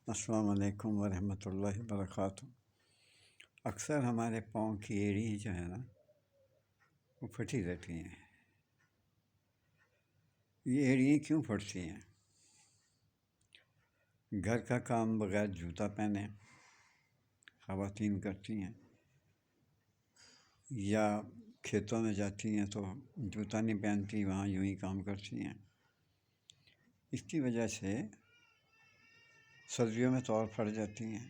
السلام علیکم ورحمۃ اللہ وبرکاتہ۔ اکثر ہمارے پاؤں کی ایڑی جو ہے نا وہ پھٹی رہتی ہیں۔ یہ ایڑیاں کیوں پھٹتی ہیں؟ گھر کا کام بغیر جوتا پہنے خواتین کرتی ہیں، یا کھیتوں میں جاتی ہیں تو جوتا نہیں پہنتی، وہاں یوں ہی کام کرتی ہیں۔ اس کی وجہ سے سردیوں میں توڑ پھٹ جاتی ہیں۔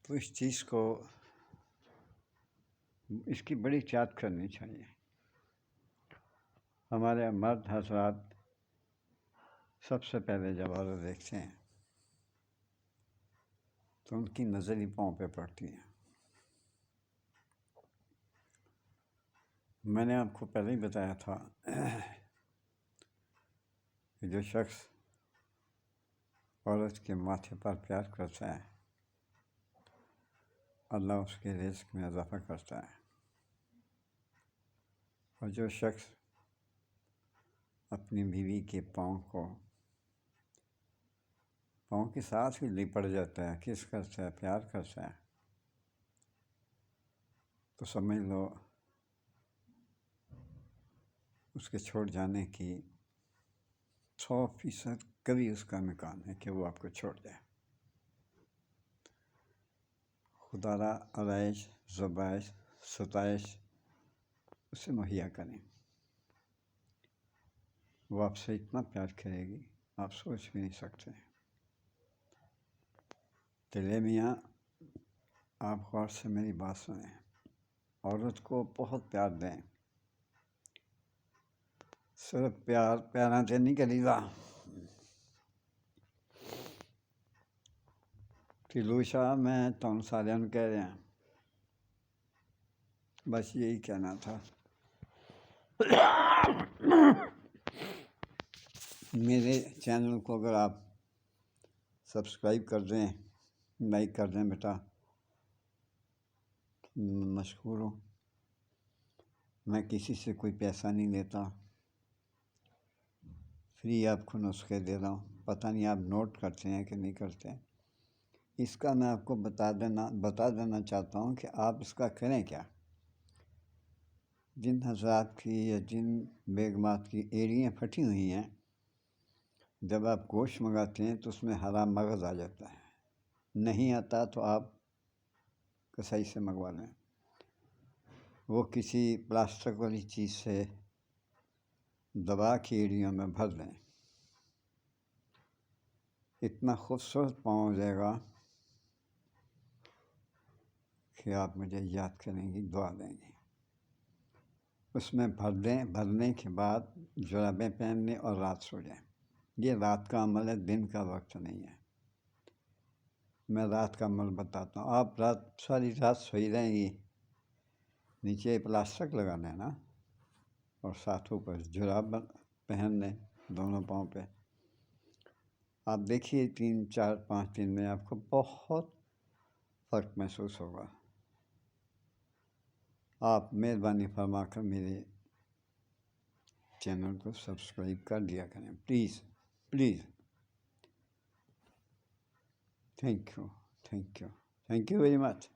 تو اس چیز کو، اس کی بڑی احتیاط کرنی چاہیے۔ ہمارے مرد حضرات سب سے پہلے جب عورت دیکھتے ہیں تو ان کی نظر ہی پاؤں پہ پڑتی ہے۔ میں نے آپ کو پہلے ہی بتایا تھا کہ جو شخص عورت کے ماتھے پر پیار کرتا ہے، اللہ اس کے رزق میں اضافہ کرتا ہے، اور جو شخص اپنی بیوی کے پاؤں کے ساتھ ہی لپٹ جاتا ہے، کس کرتا ہے، پیار کرتا ہے، تو سمجھ لو اس کے چھوڑ جانے کی 100% کبھی اس کا امکان ہے کہ وہ آپ کو چھوڑ جائے۔ خدا را علاج ذبائش ستائش اسے مہیا کریں۔ وہ آپ سے اتنا پیار کرے گی آپ سوچ بھی نہیں سکتے۔ تلے میاں، آپ غور سے میری بات سنیں، عورت کو بہت پیار دیں، صرف پیاراں تے نہیں کری دا ٹھلو شاہ میں تم سارے کہہ رہا، بس یہی کہنا تھا۔ میرے چینل کو اگر آپ سبسکرائب کر دیں، لائک کر دیں بیٹا، مشکور ہوں۔ میں کسی سے کوئی پیسہ نہیں لیتا، فری آپ کو نسخے دے رہا ہوں، پتہ نہیں آپ نوٹ کرتے ہیں کہ نہیں کرتے۔ اس کا میں آپ کو بتا دینا چاہتا ہوں کہ آپ اس کا کریں کیا۔ جن حضرات کی یا جن بیگمات کی ایڑیاں پھٹی ہوئی ہیں، جب آپ گوشت منگاتے ہیں تو اس میں حرام مغز آ جاتا ہے، نہیں آتا تو آپ کسائی سے منگوا لیں، وہ کسی پلاسٹک والی چیز سے دبا کے ایڑیوں میں بھر لیں، اتنا خوبصورت پاؤں ہو جائے گا کہ آپ مجھے یاد کریں گی، دعا دیں گی۔ اس میں بھر دیں، بھرنے کے بعد جرابیں پہن لیں اور رات سو جائیں۔ یہ رات کا عمل ہے، دن کا وقت نہیں ہے۔ میں رات کا عمل بتاتا ہوں، آپ ساری رات سوئی رہیں گی، نیچے پلاسٹک لگا لیں نا، اور ساتھ اوپر جراب پہن لیں دونوں پاؤں پہ۔ آپ دیکھیے 3 4 5 دن میں آپ کو بہت فرق محسوس ہوگا۔ آپ مہربانی فرما کر میرے چینل کو سبسکرائب کر دیا کریں، please please. Thank you very much.